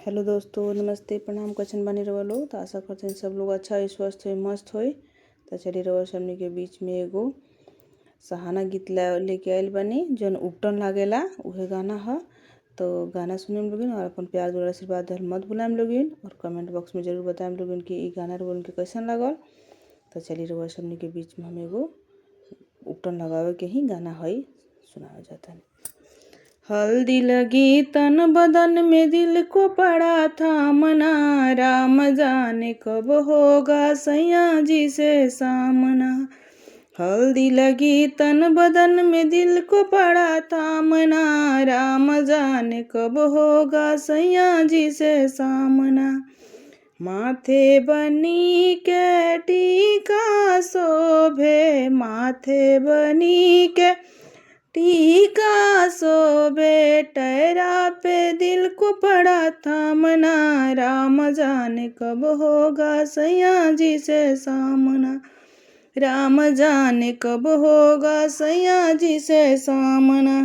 Hello दोस्तों, नमस्ते, प्रणाम। कैसन बनी रहो लोग? तो आशा करते हैं सब लोग अच्छा है, स्वस्थ है, मस्त हो। तो चलिए रहो सबने के बीच में एगो सहाना गीत लेके आयल बनी जौन उपटन लागेला उहे गाना है। तो गाना सुने में लोगिन और अपन प्यार दुलार आशीर्वाद दल मत भुलाएम लोगिन, और कमेंट बॉक्स में जरूर बताएम लोगिन कि ई गाना रोन के कैसन लागल। तो चलिए रहो सबने के बीच में हम एगो उपटन लगावे के ही गाना है सुनाया जाता है। हल्दी लगी तन बदन में दिल को पड़ा था मना, राम जाने कब होगा सैया जी से सामना। हल्दी लगी तन बदन में दिल को पड़ा था मना, राम जाने कब होगा सैया जी से सामना। माथे बनी के टीका शोभे, माथे बनी के टीका शोभे, टहरा पे दिल को पड़ा था मना, राम जाने कब होगा सैया जी से सामना। राम जाने कब होगा सैया जी से सामना।